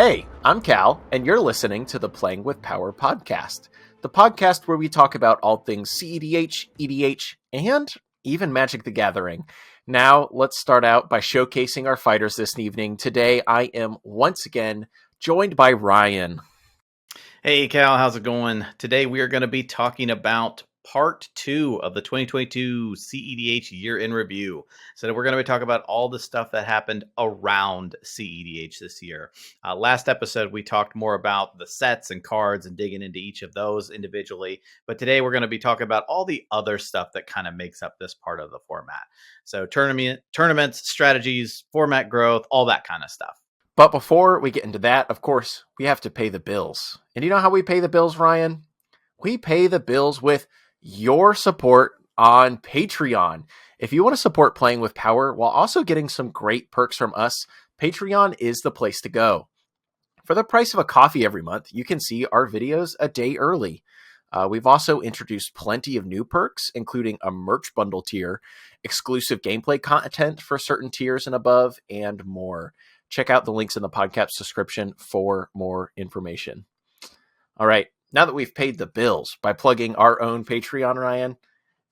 Hey, I'm Cal, and you're listening to the Playing with Power podcast, the podcast where we talk about all things cEDH, EDH, and even Magic the Gathering. Now, let's start out by showcasing our fighters this evening. Today, I am once again joined by Ryan. Hey Cal, how's it going? Today we are going to be talking about part 2 of the 2022 cEDH year in review. So we're going to be talking about all the stuff that happened around cEDH this year. Last episode we talked more about the sets and cards and digging into each of those individually. But today we're going to be talking about all the other stuff that kind of makes up this part of the format. So tournaments, strategies, format growth, all that kind of stuff. But before we get into that, of course, we have to pay the bills. And you know how we pay the bills, Ryan? We pay the bills with your support on Patreon. If you want to support Playing with Power while also getting some great perks from us, Patreon is the place to go. For the price of a coffee every month, you can see our videos a day early. We've also introduced plenty of new perks, including a merch bundle tier, exclusive gameplay content for certain tiers and above, and more. Check out the links in the podcast description for more information. All right, now that we've paid the bills by plugging our own Patreon, Ryan,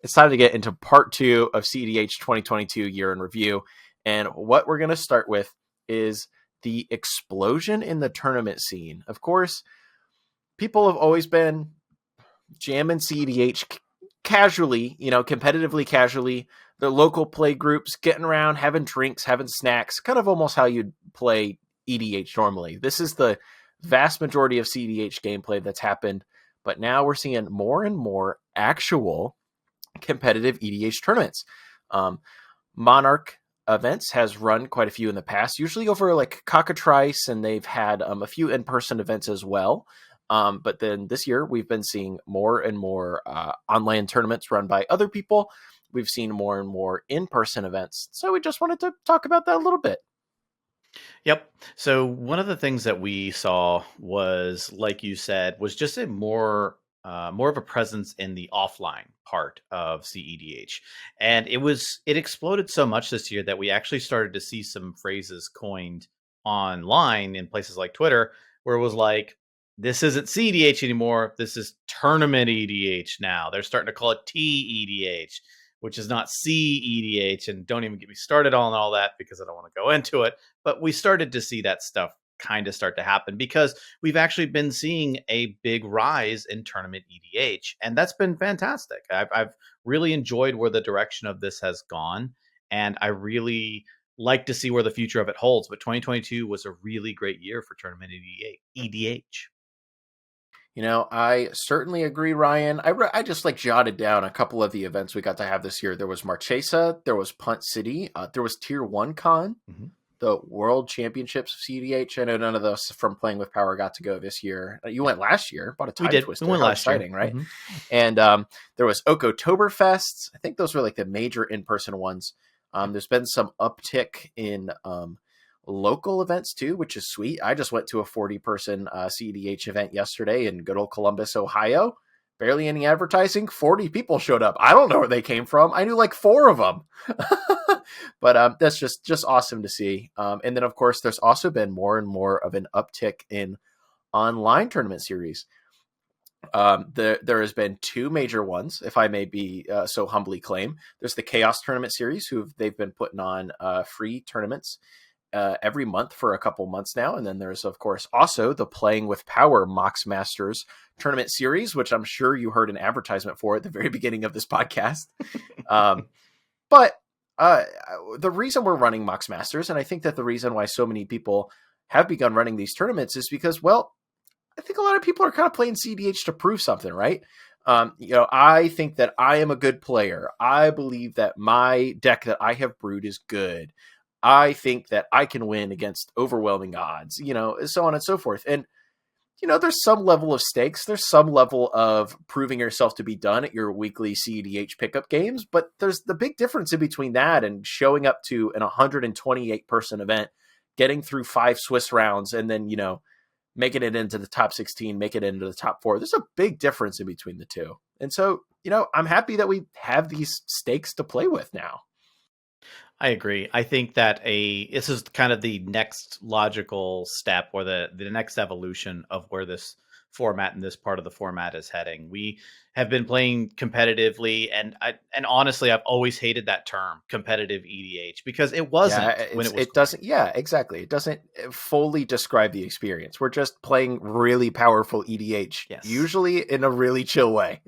it's time to get into part 2 of cEDH 2022 year in review. And what we're going to start with is the explosion in the tournament scene. Of course, people have always been jamming cEDH casually, competitively casually. The local play groups, getting around, having drinks, having snacks, kind of almost how you'd play EDH normally. This is the vast majority of cEDH gameplay that's happened, but now we're seeing more and more actual competitive EDH tournaments. Monarch events has run quite a few in the past, usually over like Cockatrice, and they've had a few in-person events as well. But then this year we've been seeing more and more online tournaments run by other people. We've seen more and more in-person events. So we just wanted to talk about that a little bit. Yep. So one of the things that we saw was, like you said, was just a more of a presence in the offline part of cEDH, and it exploded so much this year that we actually started to see some phrases coined online in places like Twitter, where it was like, "This isn't cEDH anymore. This is tournament EDH now." They're starting to call it TEDH, which is not cEDH, and don't even get me started on all that because I don't want to go into it. But we started to see that stuff kind of start to happen because we've actually been seeing a big rise in tournament EDH, and that's been fantastic. I've really enjoyed where the direction of this has gone, and I really like to see where the future of it holds. But 2022 was a really great year for tournament EDH. I certainly agree, Ryan. I just jotted down a couple of the events we got to have this year. There was Marchesa, there was Punt City, there was Tier 1 Con, the World Championships of cEDH. I know none of us from Playing with Power got to go this year. You went last year, bought a Time Twister. We went last exciting, year. Right? And there was Oktoberfest. I think those were like the major in-person ones. There's been some uptick in local events too, which is sweet. I just went to a 40-person cEDH event yesterday in good old Columbus, Ohio. Barely any advertising. 40 people showed up. I don't know where they came from. I knew like 4 of them. But that's just awesome to see. And then, of course, there's also been more and more of an uptick in online tournament series. There has been 2 major ones, if I may be so humbly claim. There's the Chaos Tournament series, they've been putting on free tournaments every month for a couple months now. And then there's, of course, also the Playing with Power Mox Masters tournament series, which I'm sure you heard an advertisement for at the very beginning of this podcast. But the reason we're running Mox Masters, and I think that the reason why so many people have begun running these tournaments is because, well, I think a lot of people are kind of playing cEDH to prove something, right? I think that I am a good player. I believe that my deck that I have brewed is good. I think that I can win against overwhelming odds, so on and so forth. And, there's some level of stakes. There's some level of proving yourself to be done at your weekly cEDH pickup games. But there's the big difference in between that and showing up to an 128-person event, getting through 5 Swiss rounds, and then, making it into the top 16, making it into the top 4. There's a big difference in between the two. And so, I'm happy that we have these stakes to play with now. I agree. I think that this is kind of the next logical step, or the next evolution of where this format and this part of the format is heading. We have been playing competitively, and honestly, I've always hated that term, competitive EDH, because it Yeah, wasn't when it was it coined. doesn't. Yeah, exactly. It doesn't fully describe the experience. We're just playing really powerful EDH, Yes. usually in a really chill way.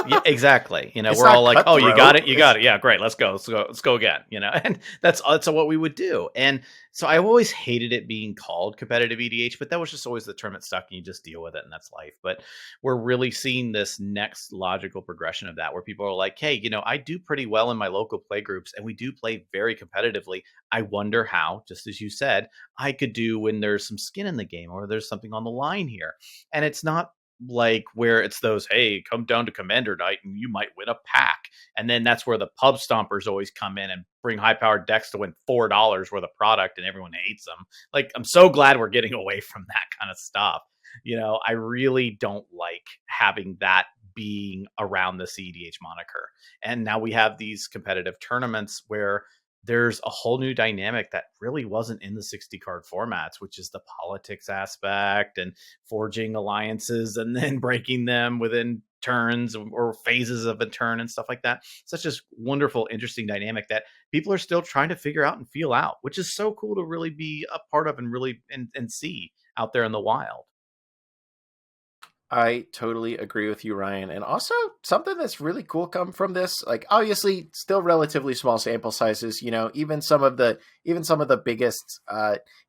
Yeah, exactly. It's We're all not like, "Oh, you got cutthroat. it, you It's got it. Yeah, great. Let's go again." And that's what we would do. And so I always hated it being called competitive EDH, but that was just always the term that stuck, and you just deal with it, and that's life. But we're really seeing this next logical progression of that, where people are like, "Hey, I do pretty well in my local play groups, and we do play very competitively. I wonder how, just as you said, I could do when there's some skin in the game or there's something on the line here." And it's not like where it's those, hey, come down to commander night and you might win a pack, and then that's where the pub stompers always come in and bring high powered decks to win $4 worth of product and everyone hates them. Like, I'm so glad we're getting away from that kind of stuff. I really don't like having that being around the cEDH moniker. And now we have these competitive tournaments where there's a whole new dynamic that really wasn't in the 60 card formats, which is the politics aspect and forging alliances and then breaking them within turns or phases of a turn and stuff like that. Such a wonderful, interesting dynamic that people are still trying to figure out and feel out, which is so cool to really be a part of and really and see out there in the wild. I totally agree with you, Ryan. And also something that's really cool come from this, like obviously still relatively small sample sizes, even some of the biggest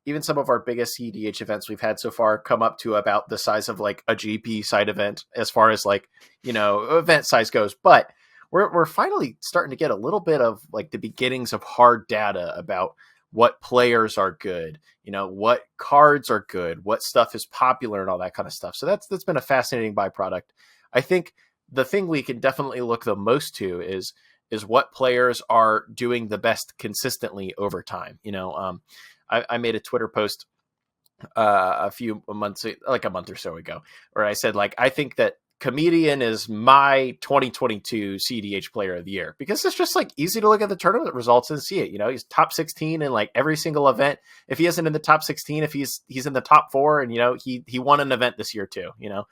even some of our biggest CDH events we've had so far come up to about the size of like a GP side event as far as like, event size goes. But we're finally starting to get a little bit of like the beginnings of hard data about what players are good, what cards are good, what stuff is popular and all that kind of stuff. So that's been a fascinating byproduct. I think the thing we can definitely look the most to is what players are doing the best consistently over time. I made a Twitter post a few months, like a month or so ago, where I said, like, I think that Comedian is my 2022 CDH player of the year because it's just like easy to look at the tournament results and see it. He's top 16 in like every single event. If he isn't in the top 16, if he's in the top 4, and he won an event this year too. Mhm.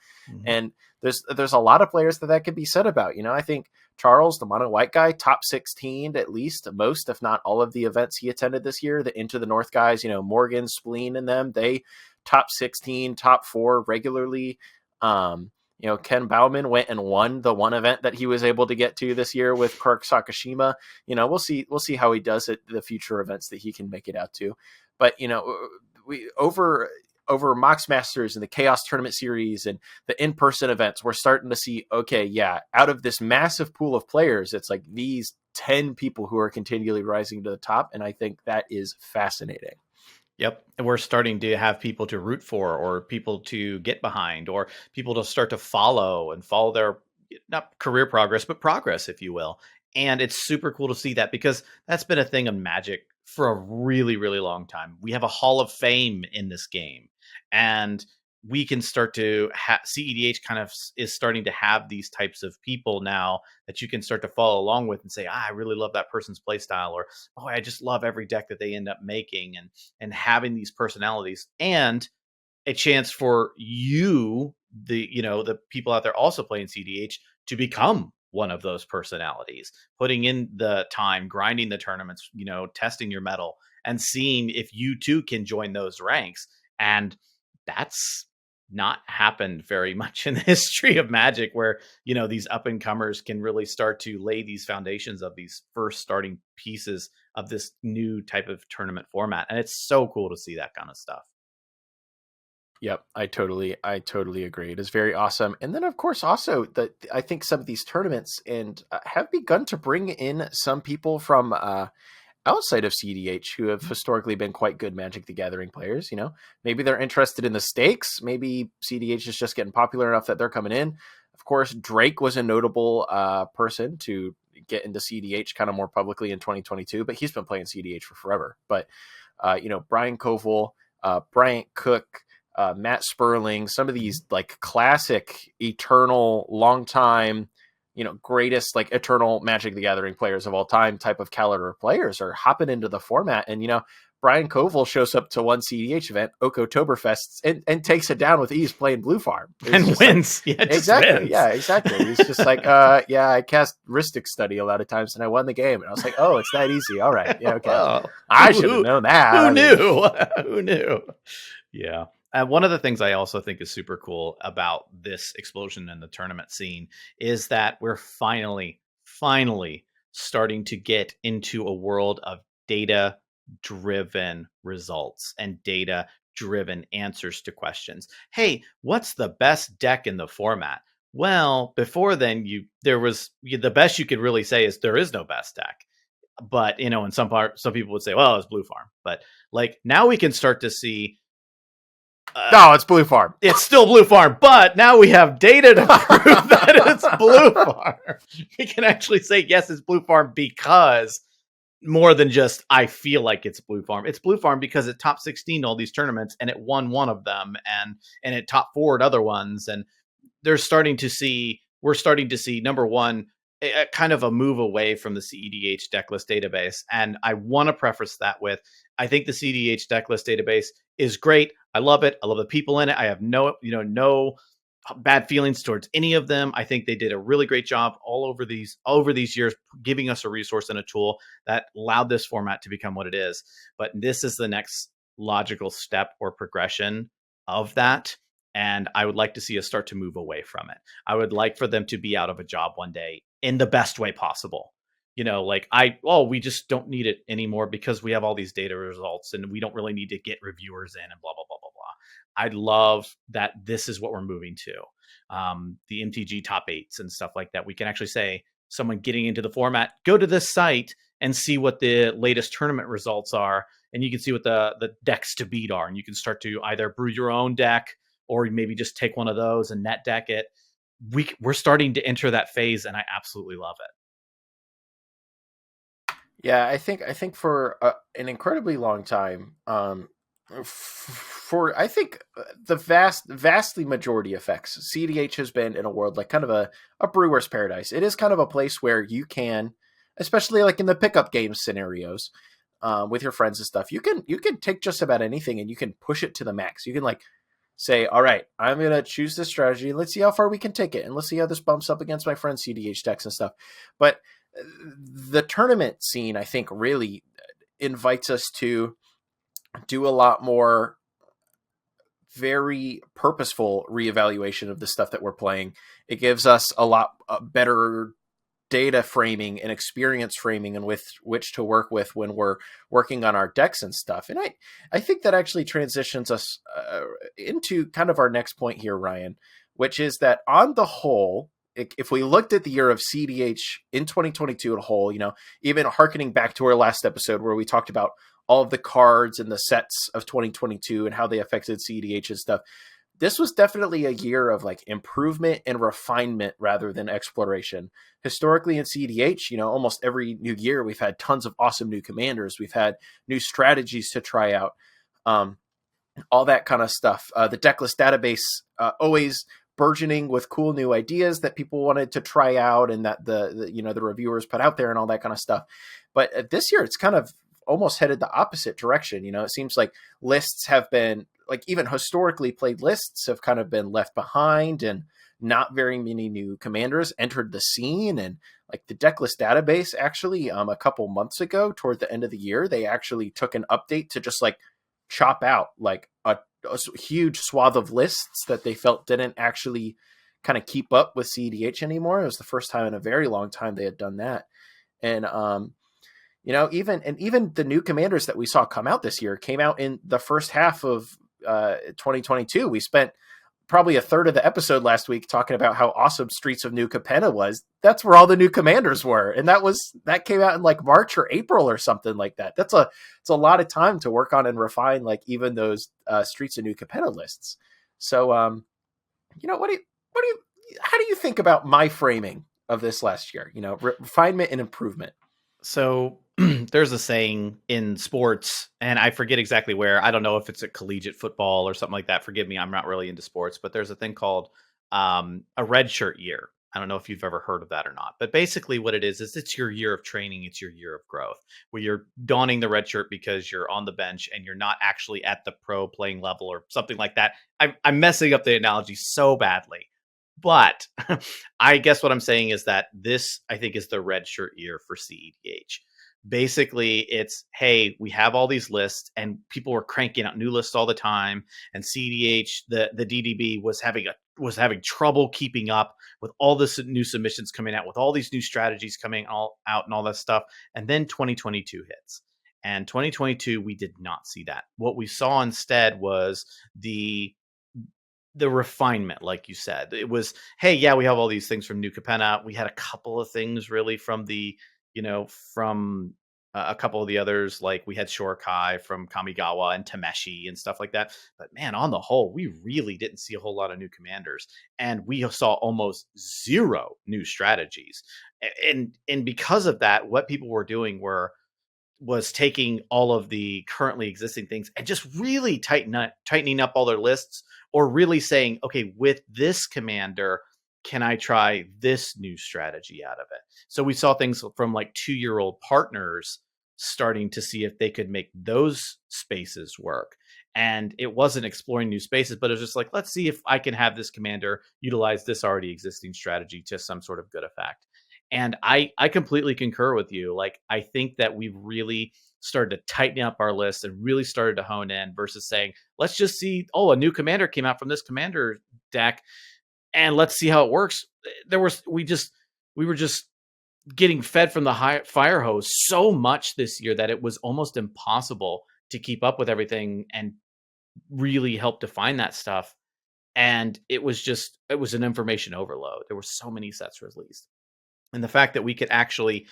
And there's a lot of players that could be said about. I think Charles, the mono white guy, top 16 at least, most if not all of the events he attended this year. The Into the North guys, Morgan, Spleen, and them, they top 16, top 4 regularly. Ken Bauman went and won the one event that he was able to get to this year with Kirk Sakashima. We'll see how he does at the future events that he can make it out to. But we over Mox Masters and the Chaos Tournament Series and the in-person events, we're starting to see, okay, yeah, out of this massive pool of players, it's like these 10 people who are continually rising to the top. And I think that is fascinating. Yep. And we're starting to have people to root for, or people to get behind, or people to start to follow their, not career progress, but progress, if you will. And it's super cool to see that, because that's been a thing of Magic for a really, really long time. We have a Hall of Fame in this game. And we can start to CEDH kind of is starting to have these types of people now that you can start to follow along with and say, I really love that person's play style, or, oh, I just love every deck that they end up making, and having these personalities and a chance for you, the people out there also playing CDH, to become one of those personalities, putting in the time, grinding the tournaments, testing your metal, and seeing if you too can join those ranks. And that's not happened very much in the history of Magic, where these up and comers can really start to lay these foundations of these first starting pieces of this new type of tournament format. And it's so cool to see that kind of stuff. Yep, I totally agree. It is very awesome. And then, of course, also that I think some of these tournaments and have begun to bring in some people from outside of CDH who have historically been quite good Magic the Gathering players. Maybe they're interested in the stakes. Maybe CDH is just getting popular enough that they're coming in. Of course, Drake was a notable person to get into CDH kind of more publicly in 2022, but he's been playing CDH for forever. But Brian Koval, Bryant Cook, Matt Sperling, some of these like classic, eternal, long time greatest like eternal Magic the Gathering players of all time type of caliber players are hopping into the format. And Brian Koval shows up to one CEDH event, Oktoberfest, and takes it down with ease playing Blue Farm. It's and just like, wins. Yeah, just exactly. wins. Yeah, exactly. He's just like, yeah, I cast Rhystic Study a lot of times and I won the game. And I was like, oh, it's that easy. All right. Yeah, okay. Well, I should have known that. who I mean, knew? Who knew? Yeah. And one of the things I also think is super cool about this explosion in the tournament scene is that we're finally starting to get into a world of data driven results and data driven answers to questions. Hey, what's the best deck in the format? Well, before then, the best you could really say is there is no best deck. But in some people would say, well, it's Blue Farm. But like now we can start to see no, it's Blue Farm. It's still Blue Farm, but now we have data to prove that it's Blue Farm. We can actually say, yes, it's Blue Farm because more than just, I feel like it's Blue Farm. It's Blue Farm because it top 16 all these tournaments and it won one of them and it top forward other ones. And we're starting to see, number one, a kind of a move away from the cEDH decklist database. And I want to preface that with, I think the cEDH decklist database is great. I love it. I love the people in it. I have no bad feelings towards any of them. I think they did a really great job over these years, giving us a resource and a tool that allowed this format to become what it is. But this is the next logical step or progression of that. And I would like to see us start to move away from it. I would like for them to be out of a job one day in the best way possible. We just don't need it anymore because we have all these data results and we don't really need to get reviewers in and blah, blah, blah, blah, blah. I love that this is what we're moving to. The MTG top eights and stuff like that. We can actually say someone getting into the format, go to this site and see what the latest tournament results are. And you can see what the decks to beat are. And you can start to either brew your own deck or maybe just take one of those and net deck it. We're starting to enter that phase and I absolutely love it. Yeah, I think for an incredibly long time, for I think the vastly majority effects, cEDH has been in a world like kind of a brewer's paradise. It is kind of a place where you can, especially like in the pickup game scenarios, with your friends and stuff, you can take just about anything and you can push it to the max. You can like say, all right, I'm gonna choose this strategy. Let's see how far we can take it, and let's see how this bumps up against my friend's cEDH decks and stuff. But the tournament scene, I think, really invites us to do a lot more very purposeful reevaluation of the stuff that we're playing. It gives us a lot better data framing and experience framing and with which to work with when we're working on our decks and stuff. And I think that actually transitions us into kind of our next point here, Ryan, which is that on the whole, if we looked at the year of cEDH in 2022 as a whole, even hearkening back to our last episode where we talked about all of the cards and the sets of 2022 and how they affected cEDH and stuff, this was definitely a year of like improvement and refinement rather than exploration. Historically in cEDH, almost every new year we've had tons of awesome new commanders. We've had new strategies to try out, all that kind of stuff. The decklist database always burgeoning with cool new ideas that people wanted to try out and that the reviewers put out there and all that kind of stuff. But this year it's kind of almost headed the opposite direction. It seems like lists have been, like, even historically played lists have kind of been left behind and not very many new commanders entered the scene. And like the decklist database actually a couple months ago toward the end of the year, they actually took an update to just like chop out like a huge swath of lists that they felt didn't actually kind of keep up with cEDH anymore. It was the first time in a very long time they had done that. And even the new commanders that we saw come out this year came out in the first half of 2022. We spent probably a third of the episode last week talking about how awesome Streets of New Capenna was. That's where all the new commanders were. And that came out in like March or April or something like that. It's a lot of time to work on and refine like even those Streets of New Capenna lists. So, how do you think about my framing of this last year? Refinement and improvement. So there's a saying in sports, and I forget exactly where. I don't know if it's at collegiate football or something like that. Forgive me, I'm not really into sports, but there's a thing called a red shirt year. I don't know if you've ever heard of that or not, but basically what it is it's your year of training, it's your year of growth, where you're donning the red shirt because you're on the bench and you're not actually at the pro playing level or something like that. I'm messing up the analogy so badly, but I guess what I'm saying is that this, I think, is the red shirt year for CEDH. Basically, it's hey, we have all these lists, and people were cranking out new lists all the time. And CEDH, the DDB, was having trouble keeping up with all this new submissions coming out, with all these new strategies coming all out, and all that stuff. And then 2022 hits, and 2022 we did not see that. What we saw instead was the refinement, like you said. It was, hey, yeah, we have all these things from New Capenna. We had a couple of things really from from a couple of the others, like we had Shorkai from Kamigawa and Tameshi and stuff like that. But man, on the whole, we really didn't see a whole lot of new commanders, and we saw almost zero new strategies. And because of that, what people were doing was taking all of the currently existing things and just really tightening up all their lists, or really saying, okay, with this commander, can I try this new strategy out of it? So we saw things from like 2-year-old partners starting to see if they could make those spaces work. And it wasn't exploring new spaces, but it was just like, let's see if I can have this commander utilize this already existing strategy to some sort of good effect. And I completely concur with you. Like, I think that we've really started to tighten up our list and really started to hone in versus saying, let's just see, oh, a new commander came out from this commander deck and let's see how it works. We were just getting fed from the fire hose so much this year that it was almost impossible to keep up with everything and really help define that stuff. And it was an information overload. There were so many sets released. And the fact that we could actually,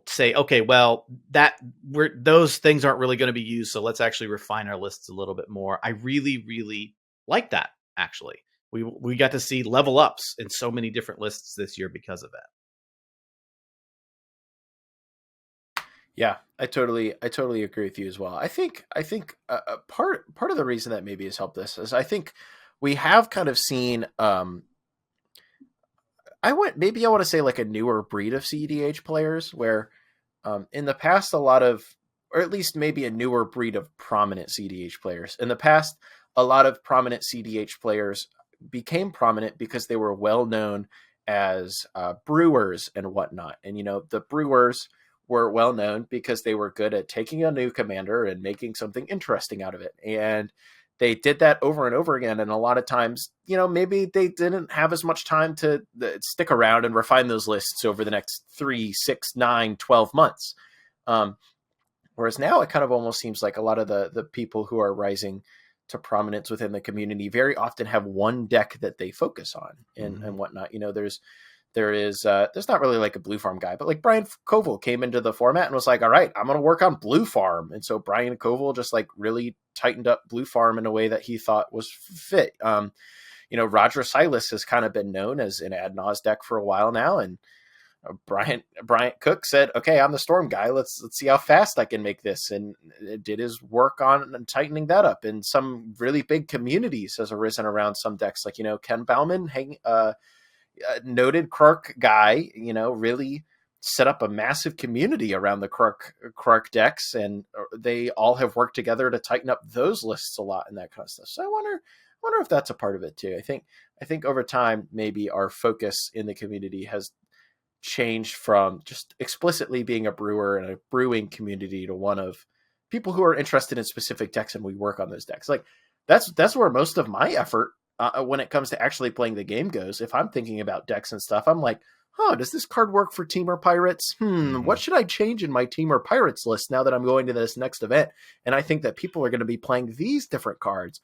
say, okay, well, those things aren't really going to be used, so let's actually refine our lists a little bit more. I really, really like that. Actually, we got to see level ups in so many different lists this year because of it. Yeah, I totally agree with you as well. I think part of the reason that maybe has helped this is I think we have kind of seen I want to say like a newer breed of cEDH players where in the past a lot of, or at least maybe a newer breed of prominent cEDH players. In the past, a lot of prominent cEDH players became prominent because they were well known as brewers and whatnot. And the brewers were well known because they were good at taking a new commander and making something interesting out of it. And they did that over and over again. And a lot of times, maybe they didn't have as much time to stick around and refine those lists over the next 3, 6, 9, 12 months. Whereas now it kind of almost seems like a lot of the people who are rising to prominence within the community very often have one deck that they focus on and whatnot. There's not really like a blue farm guy, but like Brian Koval came into the format and was like, all right, I'm going to work on blue farm. And so Brian Koval just like really tightened up blue farm in a way that he thought was fit. Roger Silas has kind of been known as an ad nos deck for a while now. And Bryant Cook said, okay, I'm the storm guy. Let's see how fast I can make this. And it did his work on tightening that up. And some really big communities has arisen around some decks. Like, Ken Bauman, noted Krark guy, really set up a massive community around the Krark decks, and they all have worked together to tighten up those lists a lot and that kind of stuff. So I wonder if that's a part of it too. I think over time maybe our focus in the community has changed from just explicitly being a brewer and a brewing community to one of people who are interested in specific decks, and we work on those decks. Like that's where most of my effort when it comes to actually playing the game goes. If I'm thinking about decks and stuff, I'm like, does this card work for Temur Pirates? What should I change in my Temur Pirates list now that I'm going to this next event? And I think that people are going to be playing these different cards.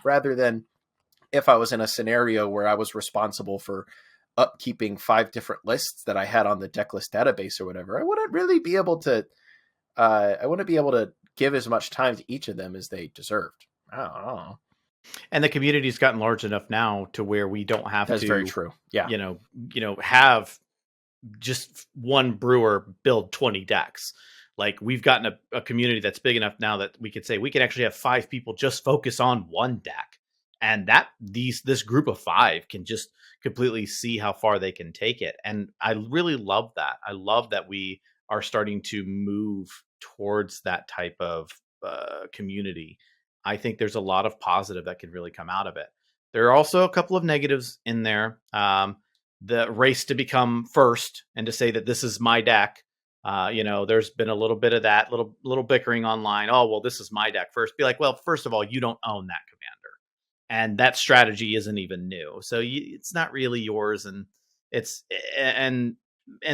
Rather than if I was in a scenario where I was responsible for upkeeping 5 different lists that I had on the deck list database or whatever, I wouldn't really be able to give as much time to each of them as they deserved. I don't know. And the community's gotten large enough now to where we don't have That's very true. Yeah. Have just one brewer build 20 decks. Like, we've gotten a community that's big enough now that we could say we could actually have 5 people just focus on one deck and that this group of 5 can just completely see how far they can take it. And I really love that. I love that we are starting to move towards that type of community. I think there's a lot of positive that can really come out of it. There are also a couple of negatives in there. The race to become first and to say that this is my deck. There's been a little bit of that little bickering online. Oh, well, this is my deck first. Be like, well, first of all, you don't own that commander, and that strategy isn't even new, so it's not really yours, and it's and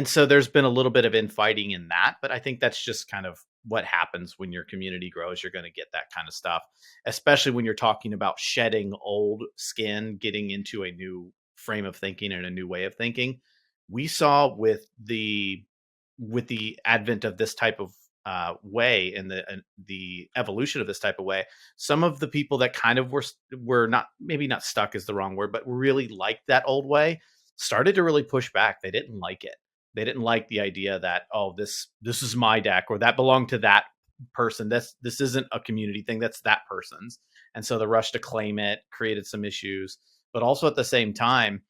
so there's been a little bit of infighting in that, but I think that's just kind of what happens when your community grows. You're going to get that kind of stuff, especially when you're talking about shedding old skin, getting into a new frame of thinking and a new way of thinking. We saw with the advent of this type of way and the evolution of this type of way, some of the people that kind of were not, maybe not stuck is the wrong word, but really liked that old way, started to really push back. They didn't like it. They didn't like the idea that, oh, this is my deck, or that belonged to that person. This isn't a community thing. That's that person's. And so the rush to claim it created some issues. But also at the same time,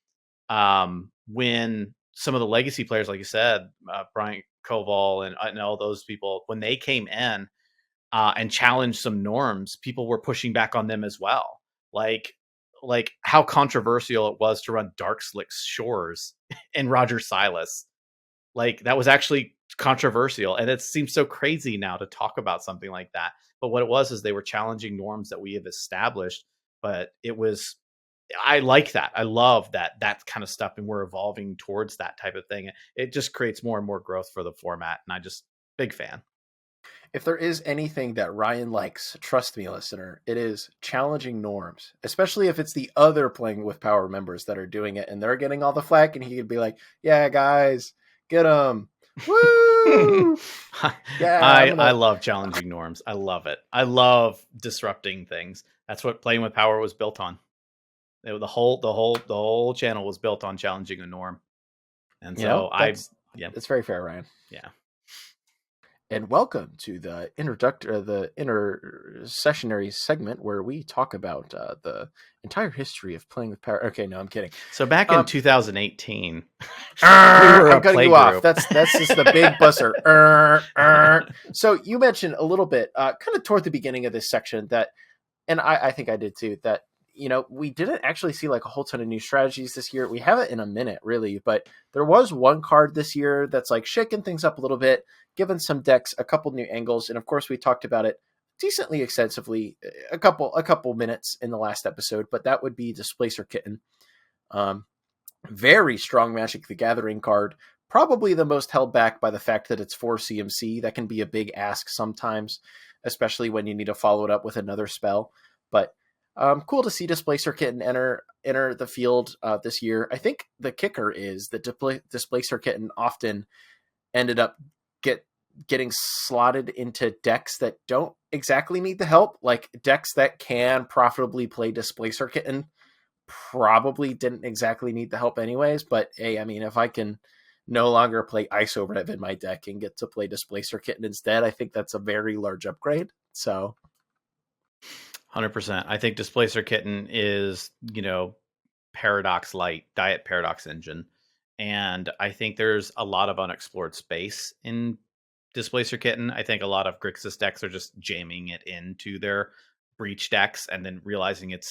when some of the legacy players, like you said, Brian Koval and all those people, when they came in and challenged some norms, people were pushing back on them as well. Like how controversial it was to run Dark Slick's Shores in Roger Silas. Like that was actually controversial, and it seems so crazy now to talk about something like that. But what it was is they were challenging norms that we have established. But it was, I like that. I love that kind of stuff, and we're evolving towards that type of thing. It just creates more and more growth for the format, and I just big fan. If there is anything that Ryan likes, trust me, listener, it is challenging norms, especially if it's the other Playing with Power members that are doing it and they're getting all the flack, and he could be like, "Yeah, guys, get them, woo, yeah, I'm I gonna." love challenging norms. I love it. I love disrupting things. That's what Playing with Power was built on. The whole channel was built on challenging a norm. And so yeah, that's very fair, Ryan. yeah. And welcome to the intersessionary segment where we talk about the entire history of Playing with Power. Okay, no, I'm kidding. So back in 2018, we were I'm cutting you off. That's just the big buzzer. So you mentioned a little bit, kind of toward the beginning of this section, that, and I think I did too, that we didn't actually see like a whole ton of new strategies this year. We haven't in a minute, really, but there was one card this year that's like shaking things up a little bit, given some decks a couple new angles, and of course we talked about it decently extensively a couple minutes in the last episode. But that would be Displacer Kitten. Very strong Magic the Gathering card. Probably the most held back by the fact that it's 4 CMC. That can be a big ask sometimes, especially when you need to follow it up with another spell. But cool to see Displacer Kitten enter the field this year. I think the kicker is that Displacer Kitten often ended up getting slotted into decks that don't exactly need the help. Like decks that can profitably play Displacer Kitten probably didn't exactly need the help anyways. But hey, I mean, if I can no longer play Ice Rev in my deck and get to play Displacer Kitten instead, I think that's a very large upgrade. So 100%. I think Displacer Kitten is, Paradox Light, Diet Paradox Engine. And I think there's a lot of unexplored space in Displacer Kitten. I think a lot of Grixis decks are just jamming it into their Breach decks and then realizing it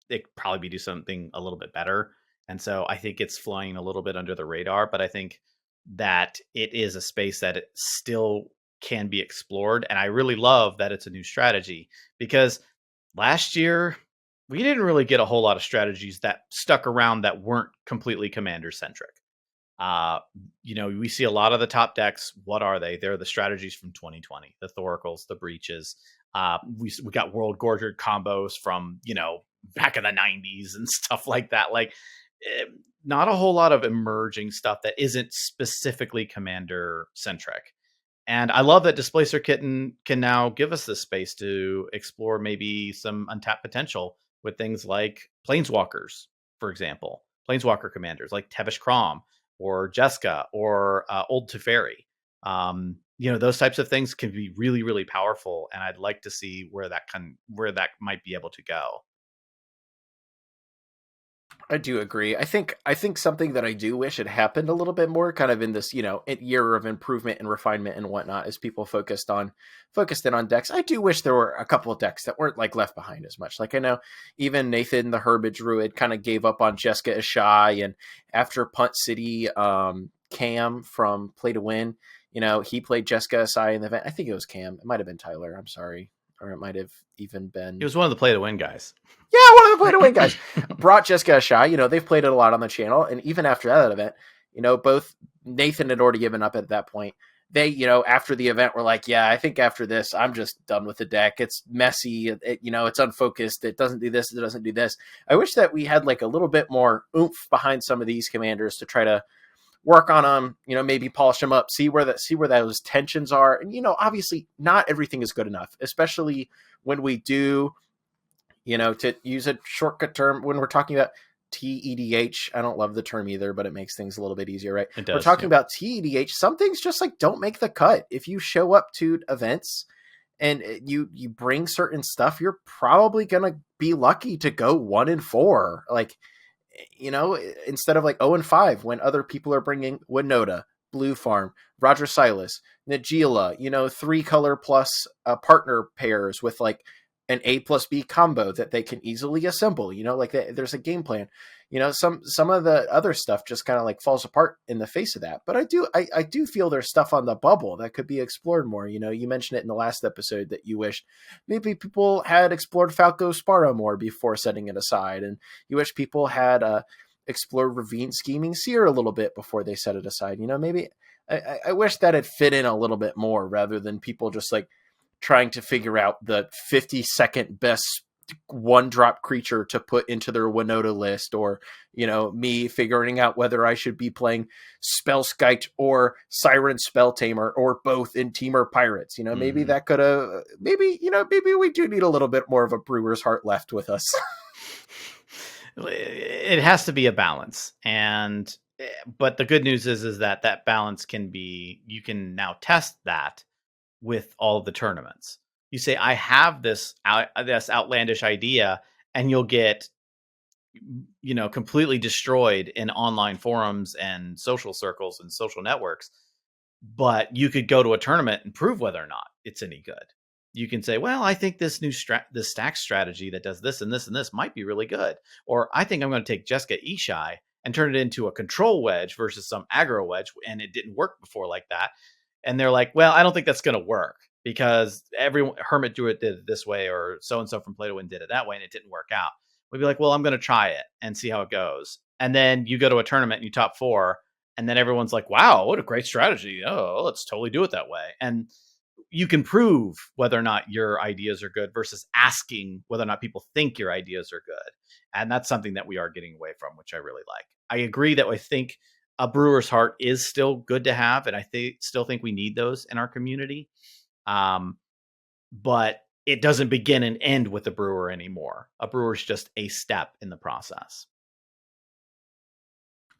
could probably do something a little bit better. And so I think it's flying a little bit under the radar, but I think that it is a space that it still can be explored. And I really love that it's a new strategy, because last year we didn't really get a whole lot of strategies that stuck around that weren't completely commander centric. We see a lot of the top decks. What are they? They're the strategies from 2020, the Thoracles, the Breaches. We got World Gorger combos from, back in the 90s and stuff like that. Like, not a whole lot of emerging stuff that isn't specifically commander centric. And I love that Displacer Kitten can now give us this space to explore maybe some untapped potential with things like Planeswalkers, for example. Planeswalker commanders like Tevish Crom or Jessica or Old Teferi. Those types of things can be really, really powerful. And I'd like to see where that might be able to go. I do agree. I think something that I do wish had happened a little bit more, kind of in this, year of improvement and refinement and whatnot, as people focused in on decks. I do wish there were a couple of decks that weren't like left behind as much. Like I know even Nathan the Herbage Druid kind of gave up on Jessica Ashai, and after Punt City, Cam from Play to Win, he played Jessica Ashai in the event. I think it was Cam. It might have been Tyler. I'm sorry, or it might have even He been. was one of the play to win guys. Yeah, one of the Play to Win guys brought Jessica Ashai. They've played it a lot on the channel, and even after that event, both Nathan had already given up at that point. They, after the event, were like, "Yeah, I think after this, I'm just done with the deck. It's messy. It's unfocused. It doesn't do this. It doesn't do this." I wish that we had like a little bit more oomph behind some of these commanders to try to work on them. Maybe polish them up, see where those tensions are, and obviously, not everything is good enough, especially when we do. To use a shortcut term, when we're talking about cEDH, I don't love the term either, but it makes things a little bit easier, right? It does, we're talking about cEDH. Some things just like don't make the cut. If you show up to events and you bring certain stuff, you're probably going to be lucky to go 1-4. Like, instead of like 0-5 when other people are bringing Winota, Blue Farm, Roger Silas, Najila, 3-color plus partner pairs with like an A plus B combo that they can easily assemble, there's a game plan. Some of the other stuff just kind of like falls apart in the face of that. But I do feel there's stuff on the bubble that could be explored more. You mentioned it in the last episode that you wished maybe people had explored Falco Sparrow more before setting it aside. And you wish people had explored Ravine Scheming Seer a little bit before they set it aside. Maybe I wish that had fit in a little bit more rather than people just like trying to figure out the 52nd best 1-drop creature to put into their Winota list, or me figuring out whether I should be playing Spellskite or Siren Spelltamer or both in Teamer Pirates. Maybe that could have maybe we do need a little bit more of a brewer's heart left with us. It has to be a balance, but the good news is that balance you can now test that with all of the tournaments. You say, I have this outlandish idea, and you'll get, completely destroyed in online forums and social circles and social networks. But you could go to a tournament and prove whether or not it's any good. You can say, well, I think this new this stack strategy that does this and this and this might be really good. Or I think I'm going to take Jessica Ishai and turn it into a control wedge versus some aggro wedge, and it didn't work before like that. And they're like, well, I don't think that's going to work because Hermit Druid did it this way, or so-and-so from Play to Win did it that way, and it didn't work out. We'd be like, well, I'm going to try it and see how it goes. And then you go to a tournament and you top 4, and then everyone's like, wow, what a great strategy. Oh, let's totally do it that way. And you can prove whether or not your ideas are good versus asking whether or not people think your ideas are good. And that's something that we are getting away from, which I really like. I agree that I think a brewer's heart is still good to have, and I still think we need those in our community. But it doesn't begin and end with a brewer anymore. A brewer's just a step in the process.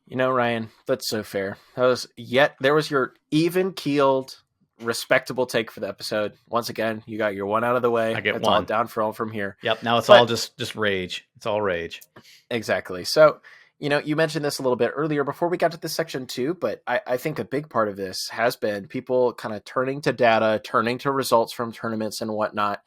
Ryan, that's so fair. There was your even-keeled, respectable take for the episode. Once again, you got your one out of the way. I get it's one. all down from here. Yep. Now it's all just rage. It's all rage. Exactly. So, you mentioned this a little bit earlier before we got to this section too, but I think a big part of this has been people kind of turning to data, turning to results from tournaments and whatnot,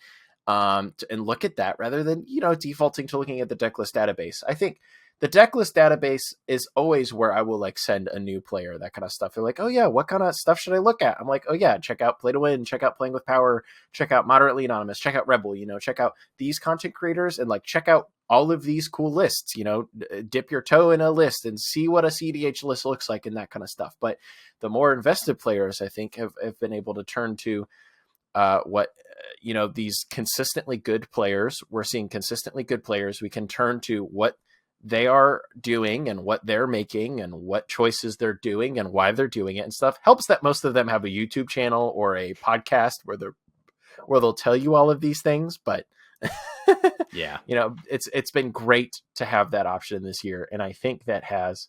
and look at that rather than, defaulting to looking at the decklist database. I think the decklist database is always where I will like send a new player, that kind of stuff. They're like, oh yeah, what kind of stuff should I look at? I'm like, oh yeah, check out Play to Win, check out Playing with Power, check out Moderately Anonymous, check out Rebel, check out these content creators, and like check out all of these cool lists, dip your toe in a list and see what a cEDH list looks like and that kind of stuff. But the more invested players, I think, have been able to turn to these consistently good players. We're seeing consistently good players. We can turn to what they are doing and what they're making and what choices they're doing and why they're doing it and stuff. Helps that most of them have a YouTube channel or a podcast where they'll tell you all of these things. But yeah, it's been great to have that option this year, and I think that has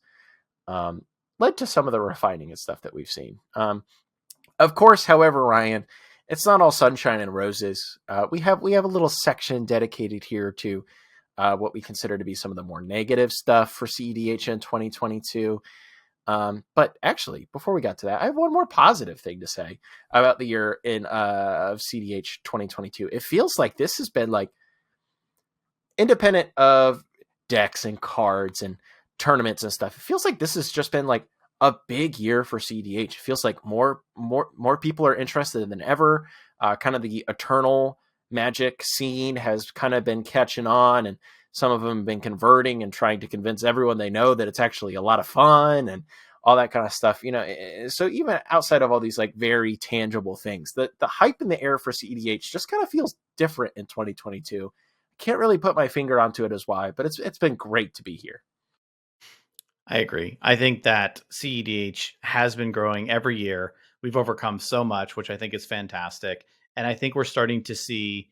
led to some of the refining and stuff that we've seen. Of course, however, Ryan, it's not all sunshine and roses. We have a little section dedicated here to what we consider to be some of the more negative stuff for cEDH in 2022. But actually, before we got to that, I have one more positive thing to say about the year in of cEDH 2022. It feels like this has been like independent of decks and cards and tournaments and stuff. It feels like this has just been like a big year for cEDH. It feels like more people are interested than ever. Kind of the eternal Magic scene has kind of been catching on, and some of them have been converting and trying to convince everyone they know that it's actually a lot of fun and all that kind of stuff. So even outside of all these like very tangible things, the hype in the air for cEDH just kind of feels different in 2022. Can't really put my finger onto it as why, but it's been great to be here. I agree. I think that cEDH has been growing every year. We've overcome so much, which I think is fantastic. And I think we're starting to see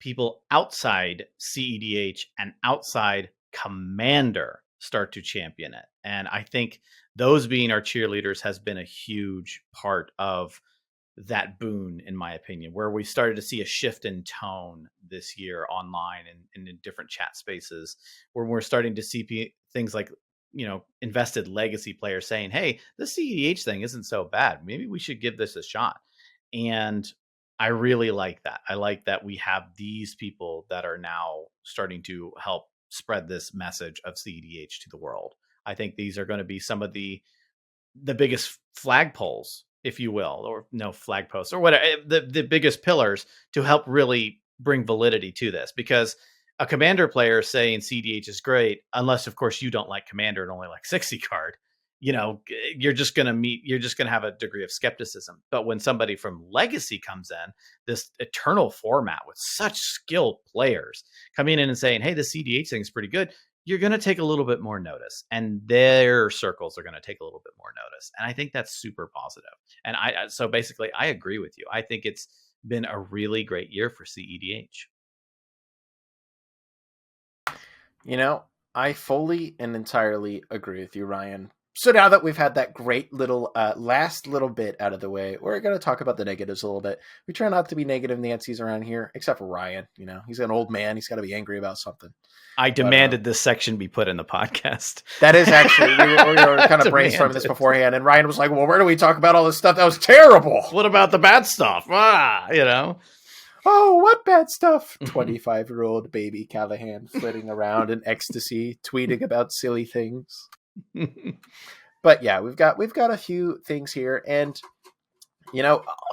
people outside cEDH and outside Commander start to champion it. And I think those being our cheerleaders has been a huge part of that boon, in my opinion, where we started to see a shift in tone this year online and in different chat spaces, where we're starting to see things like, invested legacy players saying, hey, the cEDH thing isn't so bad. Maybe we should give this a shot. And I really like that. I like that we have these people that are now starting to help spread this message of cEDH to the world. I think these are going to be some of the biggest flagpoles, if you will, or no flag posts or whatever, the biggest pillars to help really bring validity to this. Because a Commander player saying cEDH is great, unless of course you don't like Commander and only like 60 card, you're just going to have a degree of skepticism. But when somebody from Legacy comes in, this eternal format with such skilled players coming in and saying, hey, the cEDH thing is pretty good, you're going to take a little bit more notice, and their circles are going to take a little bit more notice. And I think that's super positive. And so basically I agree with you. I think it's been a really great year for cEDH. I fully and entirely agree with you, Ryan. So now that we've had that great little last little bit out of the way, we're going to talk about the negatives a little bit. We try not to be negative Nancy's around here, except for Ryan. He's an old man. He's got to be angry about something. I demanded this section be put in the podcast. That is actually, we were kind of brainstorming this beforehand, and Ryan was like, well, where do we talk about all this stuff? That was terrible. What about the bad stuff? Oh, what bad stuff? 25-year-old baby Callahan flitting around in ecstasy, tweeting about silly things. But yeah, we've got a few things here, and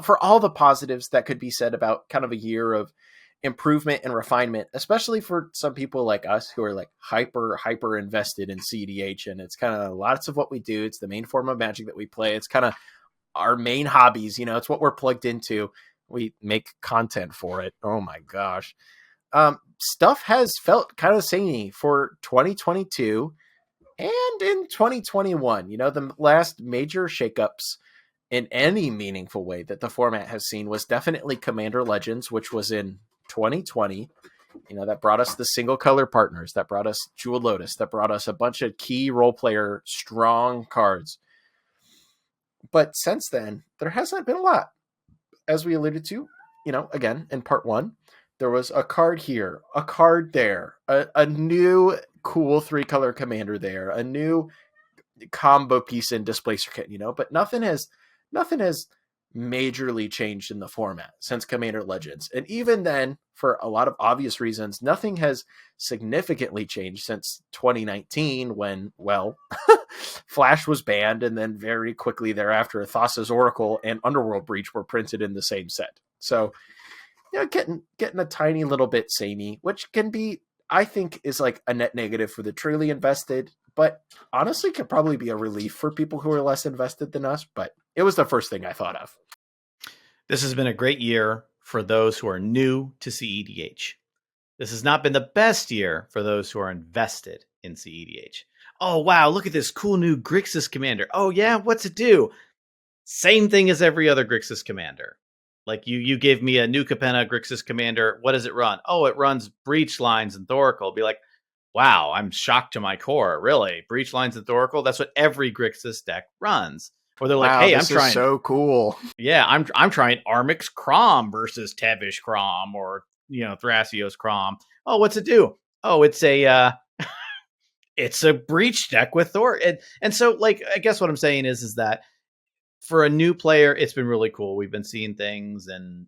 for all the positives that could be said about kind of a year of improvement and refinement, especially for some people like us who are like hyper invested in cEDH, and it's kind of lots of what we do. It's the main form of Magic that we play. It's kind of our main hobbies. It's what we're plugged into. We make content for it. Oh my gosh. Stuff has felt kind of samey for 2022 and in 2021. The last major shakeups in any meaningful way that the format has seen was definitely Commander Legends, which was in 2020. That brought us the single color partners, that brought us Jewel Lotus, that brought us a bunch of key role player strong cards. But since then, there hasn't been a lot. As we alluded to, again, in part one, there was a card here, a card there, a new cool 3-color commander there, a new combo piece in Displacer Kit, but nothing has majorly changed in the format since Commander Legends. And even then, for a lot of obvious reasons, nothing has significantly changed since 2019 when, well, Flash was banned, and then very quickly thereafter, Thassa's Oracle and Underworld Breach were printed in the same set. So, getting a tiny little bit samey, which can be, I think, is like a net negative for the truly invested, but honestly could probably be a relief for people who are less invested than us. But it was the first thing I thought of. This has been a great year for those who are new to cEDH. This has not been the best year for those who are invested in cEDH. Oh, wow, look at this cool new Grixis commander. Oh, yeah, what's it do? Same thing as every other Grixis commander. Like you gave me a new Capenna Grixis commander. What does it run? Oh, it runs Breach Lines and Thoracle. Be like, wow, I'm shocked to my core. Really? Breach Lines and Thoracle? That's what every Grixis deck runs. Or they're like, hey, I'm trying. So cool. Yeah, I'm trying Armix Crom versus Tevish Crom or Thrasios Crom. Oh, what's it do? oh, it's a breach deck with Thor. And so like I guess what I'm saying is that for a new player, it's been really cool. We've been seeing things, and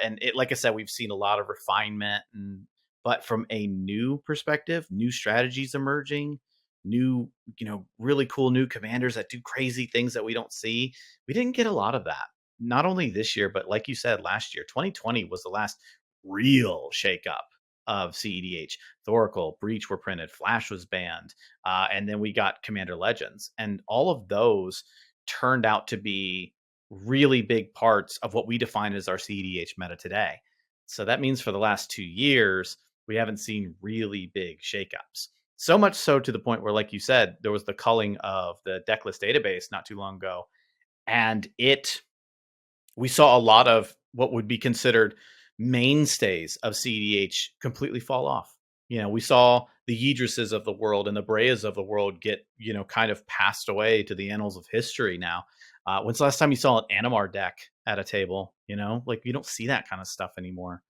and it, like I said, we've seen a lot of refinement. And but from a new perspective, new strategies emerging, new really cool new commanders that do crazy things that we don't see. We didn't get a lot of that. Not only this year, but like you said, last year, 2020 was the last real shakeup of cEDH. Thoracle, Breach were printed, Flash was banned, and then we got Commander Legends, and all of those turned out to be really big parts of what we define as our cEDH meta today. So that means for the last 2 years, we haven't seen really big shakeups. So much so to the point where, like you said, there was the culling of the decklist database not too long ago. And we saw a lot of what would be considered mainstays of cEDH completely fall off. We saw the Yidrises of the world and the Breas of the world get, kind of passed away to the annals of history now. When's the last time you saw an Animar deck at a table? Like you don't see that kind of stuff anymore.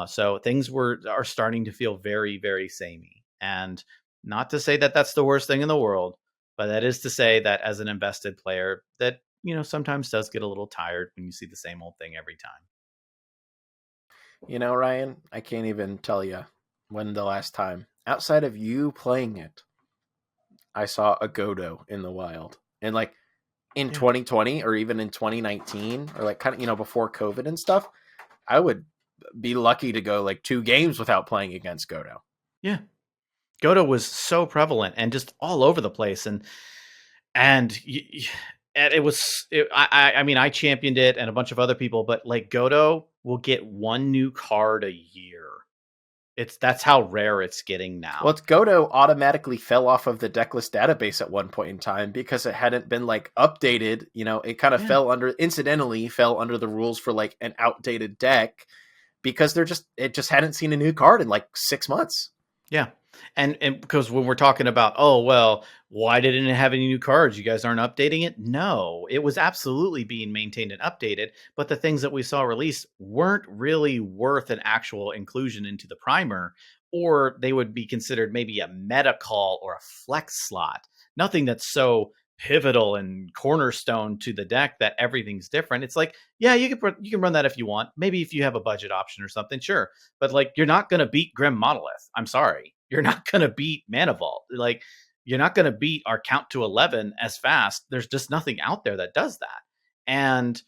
So things are starting to feel very, very samey. And not to say that that's the worst thing in the world, but that is to say that as an invested player, that sometimes does get a little tired when you see the same old thing every time. Ryan, I can't even tell you when the last time, outside of you playing it, I saw a Godo in the wild. And like in 2020 or even in 2019 or like kind of, before COVID and stuff, I would be lucky to go like 2 games without playing against Godo. Yeah. Godo was so prevalent and just all over the place. And it was, I mean, I championed it and a bunch of other people, but like Godo will get 1 new card a year. That's how rare it's getting now. Well, Godo automatically fell off of the decklist database at one point in time because it hadn't been like updated. It kind of incidentally fell under the rules for like an outdated deck because it just hadn't seen a new card in like 6 months. Yeah. And because when we're talking about, oh, well, why didn't it have any new cards? You guys aren't updating it? No, it was absolutely being maintained and updated. But the things that we saw released weren't really worth an actual inclusion into the primer, or they would be considered maybe a meta call or a flex slot. Nothing that's so pivotal and cornerstone to the deck that everything's different. It's like, yeah, you can run that if you want. Maybe if you have a budget option or something, sure. But like, you're not going to beat Grim Monolith. I'm sorry. You're not going to beat Mana Vault. Like, you're not going to beat our count to 11 as fast. There's just nothing out there that does that. And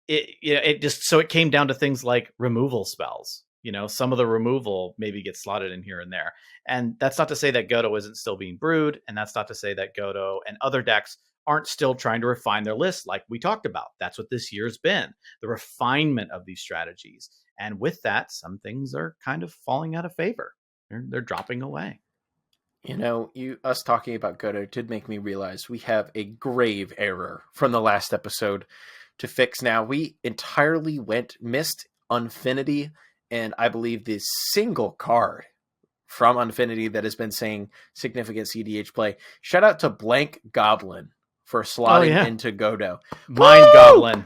it came down to things like removal spells. Some of the removal maybe gets slotted in here and there. And that's not to say that Godo isn't still being brewed. And that's not to say that Godo and other decks aren't still trying to refine their list like we talked about. That's what this year's been, the refinement of these strategies. And with that, some things are kind of falling out of favor. They're dropping away. Us talking about Godo did make me realize we have a grave error from the last episode to fix now. We entirely missed Unfinity, and I believe the single card from Unfinity that has been saying significant cEDH play. Shout out to Blank Goblin for slotting into Godo. Mind Goblin.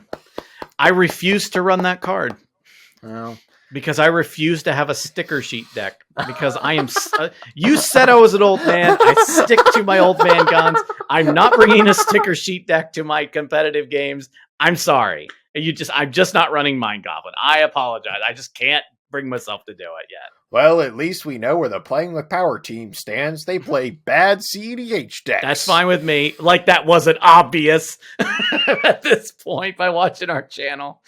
I refuse to run that card. Well, because I refuse to have a sticker sheet deck. Because I am. You said I was an old man. I stick to my old man guns. I'm not bringing a sticker sheet deck to my competitive games. I'm sorry. I'm just not running Mind Goblin. I apologize. I just can't bring myself to do it yet. Well, at least we know where the Playing with Power team stands. They play bad cEDH decks. That's fine with me. Like that wasn't obvious at this point by watching our channel.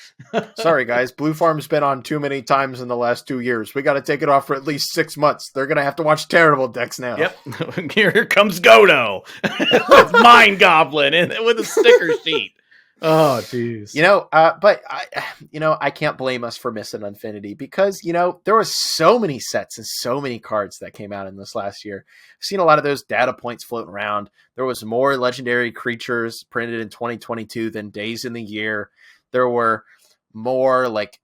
Sorry, guys. Blue Farm's been on too many times in the last 2 years. We got to take it off for at least 6 months. They're going to have to watch terrible decks now. Yep. Here comes Godo with Mind Goblin and with a sticker sheet. Oh, jeez. But I can't blame us for missing Infinity because, there was so many sets and so many cards that came out in this last year. I've seen a lot of those data points floating around. There was more legendary creatures printed in 2022 than days in the year. There were more like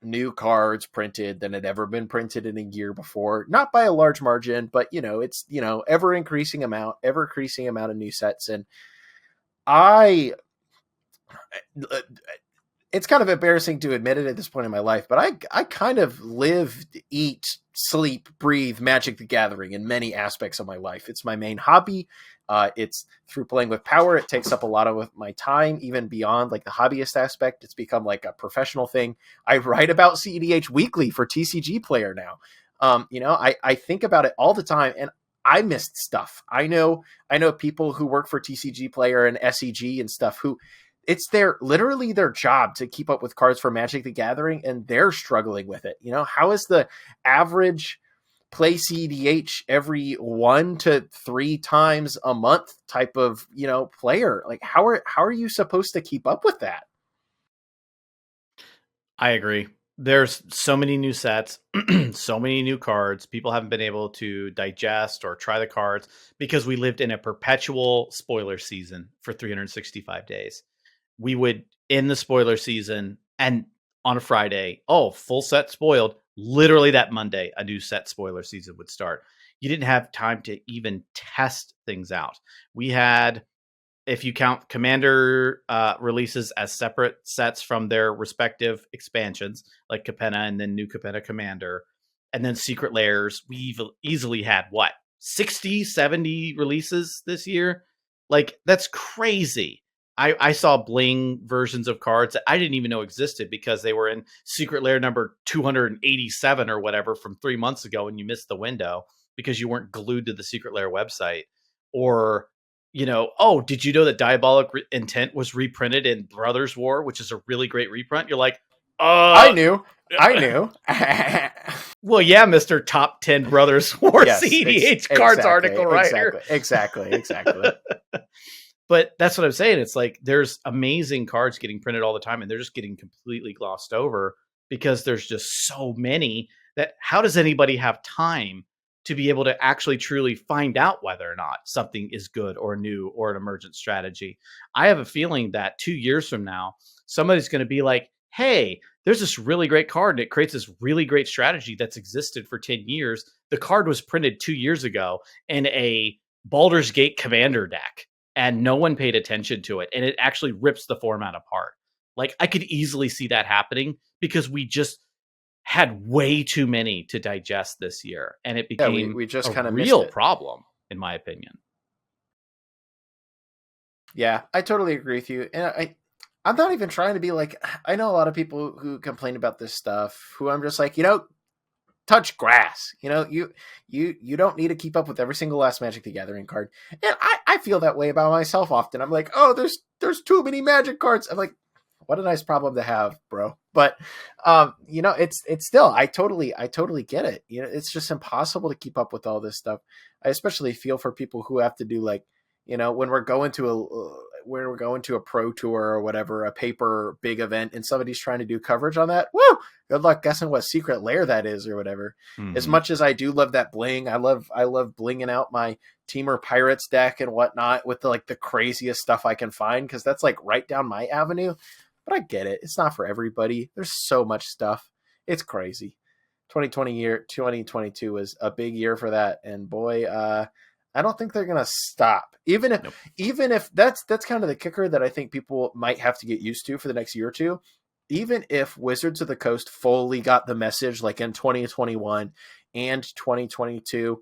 new cards printed than had ever been printed in a year before. Not by a large margin, but, it's, ever increasing amount of new sets. And it's kind of embarrassing to admit it at this point in my life, but I kind of live, eat, sleep, breathe Magic the Gathering in many aspects of my life. It's my main hobby. It's through playing with Power. It takes up a lot of my time, even beyond like the hobbyist aspect. It's become like a professional thing. I write about cEDH weekly for TCG Player now. I think about it all the time, and I missed stuff. I know people who work for TCG Player and SEG and stuff who it's literally their job to keep up with cards for Magic the Gathering, and they're struggling with it. How is the average play cEDH every 1 to 3 times a month type of player? Like how are you supposed to keep up with that? I agree. There's so many new sets, so many new cards. People haven't been able to digest or try the cards because we lived in a perpetual spoiler season for 365 days. We would end the spoiler season and on a Friday, full set spoiled. Literally that Monday, a new set spoiler season would start. You didn't have time to even test things out. We had, if you count Commander releases as separate sets from their respective expansions, like Capenna and then New Capenna Commander, and then Secret Lairs, we've easily had, 60, 70 releases this year? Like, that's crazy. I saw bling versions of cards that I didn't even know existed because they were in Secret Lair number 287 or whatever from 3 months ago, and you missed the window because you weren't glued to the Secret Lair website. Or, did you know that Diabolic Intent was reprinted in Brothers War, which is a really great reprint? You're like, I knew. Well, yeah, Mr. Top 10 Brothers War yes, cEDH cards exactly, article right here. Exactly. But that's what I'm saying. It's like there's amazing cards getting printed all the time, and they're just getting completely glossed over because there's just so many that how does anybody have time to be able to actually truly find out whether or not something is good or new or an emergent strategy? I have a feeling that 2 years from now, somebody's going to be like, hey, there's this really great card and it creates this really great strategy that's existed for 10 years. The card was printed 2 years ago in a Baldur's Gate Commander deck, and no one paid attention to it, and it actually rips the format apart. Like, I could easily see that happening because we just had way too many to digest this year, and it became we just kind a of real problem, in my opinion. Yeah, I totally agree with you. And I'm not even trying to be like, I know a lot of people who complain about this stuff who I'm just like, touch grass. You don't need to keep up with every single last Magic the Gathering card. And I feel that way about myself often. I'm like, oh, there's too many Magic cards. I'm like, what a nice problem to have, bro. But it's still, I totally get it. It's just impossible to keep up with all this stuff. I especially feel for people who have to do like, when we're going to a pro tour or whatever, a paper big event, and somebody's trying to do coverage on that. Woo! Good luck guessing what Secret Lair that is or whatever. Mm-hmm. As much as I do love that bling, I love blinging out my Teamer Pirates deck and whatnot with the craziest stuff I can find, because that's like right down my avenue. But I get it. It's not for everybody. There's so much stuff. It's crazy. 2022 was a big year for that, and boy, I don't think they're gonna stop. Even if that's kind of the kicker that I think people might have to get used to for the next year or two. Even if Wizards of the Coast fully got the message like in 2021 and 2022,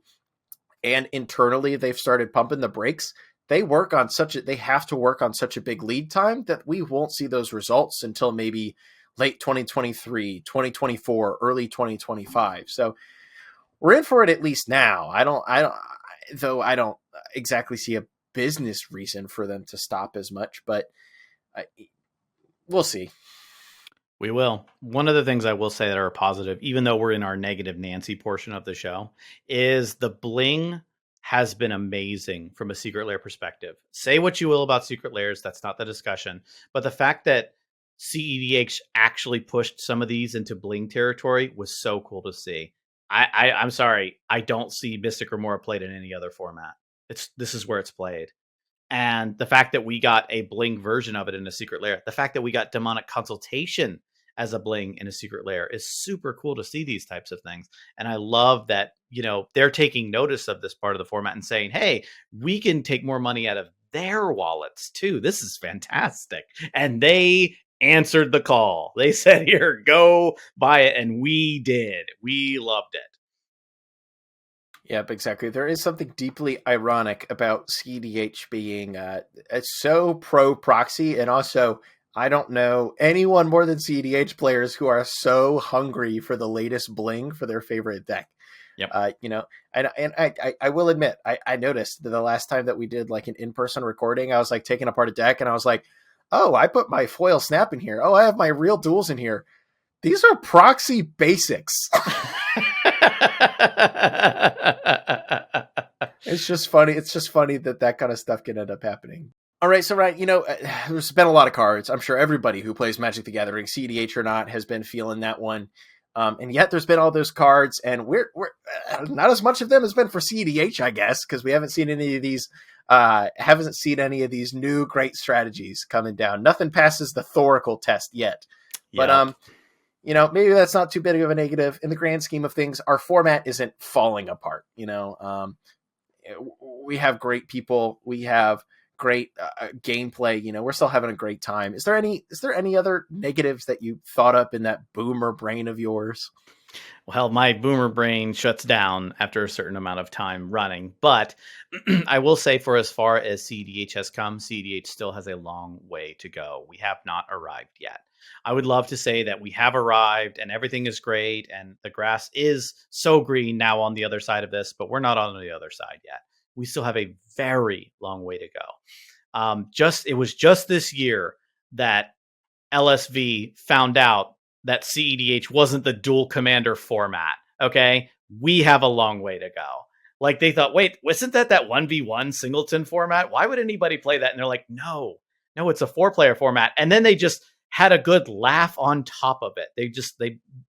and internally they've started pumping the brakes, they have to work on such a big lead time that we won't see those results until maybe late 2023, 2024, early 2025. So we're in for it at least now. I don't exactly see a business reason for them to stop as much, but we'll see. We will. One of the things I will say that are positive, even though we're in our negative Nancy portion of the show, is the bling has been amazing from a Secret Lair perspective. Say what you will about Secret Lairs, that's not the discussion. But the fact that cEDH actually pushed some of these into bling territory was so cool to see. I'm sorry, I don't see Mystic Remora played in any other format. This is where it's played. And the fact that we got a bling version of it in a Secret Lair, the fact that we got Demonic Consultation as a bling in a Secret Lair is super cool to see these types of things. And I love that, they're taking notice of this part of the format and saying, hey, we can take more money out of their wallets too. This is fantastic. And they answered the call. They said, here, go buy it. And we did. We loved it. Yep, exactly. There is something deeply ironic about cEDH being so pro proxy, and also I don't know anyone more than cEDH players who are so hungry for the latest bling for their favorite deck. Yep. I will admit, I noticed that the last time that we did like an in-person recording, I was like taking apart a deck and I was like, oh, I put my foil snap in here. Oh, I have my real duels in here. These are proxy basics. It's just funny. It's just funny that kind of stuff can end up happening. All right, so Ryan, there's been a lot of cards. I'm sure everybody who plays Magic the Gathering, cEDH or not, has been feeling that one. And yet there's been all those cards, and we're not as much of them has been for cEDH, I guess, because we haven't seen any of these. Haven't seen any of these new great strategies coming down. Nothing passes the Thoracle test yet. Yep. But maybe that's not too big of a negative in the grand scheme of things. Our format isn't falling apart. We have great people. We have great gameplay. We're still having a great time. Is there any other negatives that you thought up in that boomer brain of yours? Well, my boomer brain shuts down after a certain amount of time running. But I will say, for as far as cEDH has come, cEDH still has a long way to go. We have not arrived yet. I would love to say that we have arrived and everything is great and the grass is so green now on the other side of this, but we're not on the other side yet. We still have a very long way to go. It was just this year that LSV found out that cEDH wasn't the dual commander format. Okay. We have a long way to go. Like they thought, wait, wasn't that 1v1 singleton format? Why would anybody play that? And they're like, no, it's a 4-player format. And then they just had a good laugh on top of it. They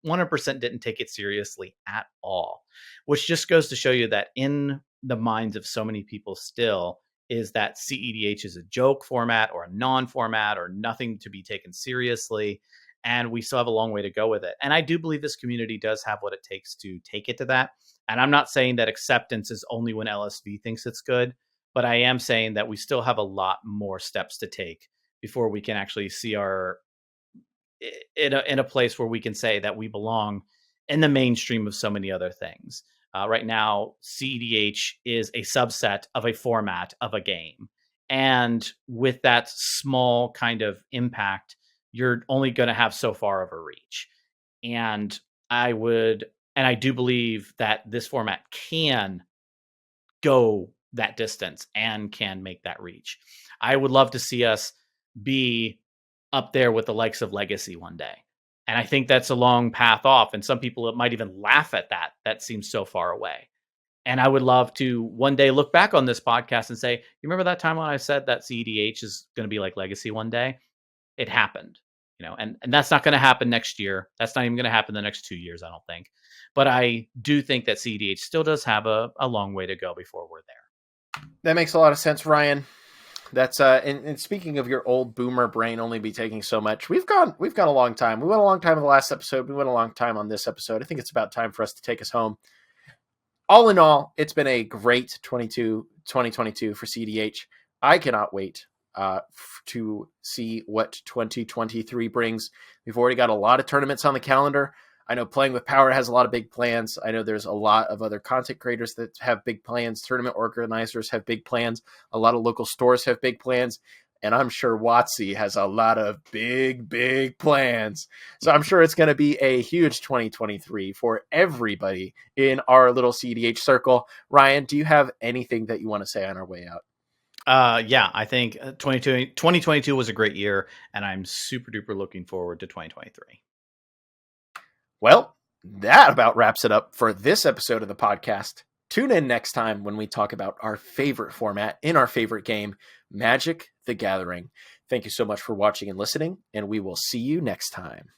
100% didn't take it seriously at all, which just goes to show you that in the minds of so many people still is that cEDH is a joke format or a non-format or nothing to be taken seriously. And we still have a long way to go with it. And I do believe this community does have what it takes to take it to that. And I'm not saying that acceptance is only when LSV thinks it's good, but I am saying that we still have a lot more steps to take before we can actually see our in a place where we can say that we belong in the mainstream of so many other things. Right now, cEDH is a subset of a format of a game. And with that small kind of impact, you're only going to have so far of a reach. And I do believe that this format can go that distance and can make that reach. I would love to see us be up there with the likes of Legacy one day. And I think that's a long path off. And some people might even laugh at that. That seems so far away. And I would love to one day look back on this podcast and say, you remember that time when I said that cEDH is going to be like Legacy one day? It happened, and that's not going to happen next year. That's not even going to happen the next 2 years, I don't think. But I do think that cEDH still does have a long way to go before we're there. That makes a lot of sense, Ryan. That's and speaking of your old boomer brain only be taking so much, we've gone a long time. We went a long time in the last episode. We went a long time on this episode. I think it's about time for us to take us home. All in all, it's been a great 2022 for cEDH. I cannot wait to see what 2023 brings. We've already got a lot of tournaments on the calendar. I know Playing with Power has a lot of big plans. I know there's a lot of other content creators that have big plans. Tournament organizers have big plans. A lot of local stores have big plans. And I'm sure WotC has a lot of big, big plans. So I'm sure it's going to be a huge 2023 for everybody in our little cEDH circle. Ryan, do you have anything that you want to say on our way out? Yeah, I think 2022 was a great year, and I'm super duper looking forward to 2023. Well, that about wraps it up for this episode of the podcast. Tune in next time when we talk about our favorite format in our favorite game, Magic the Gathering. Thank you so much for watching and listening, and we will see you next time.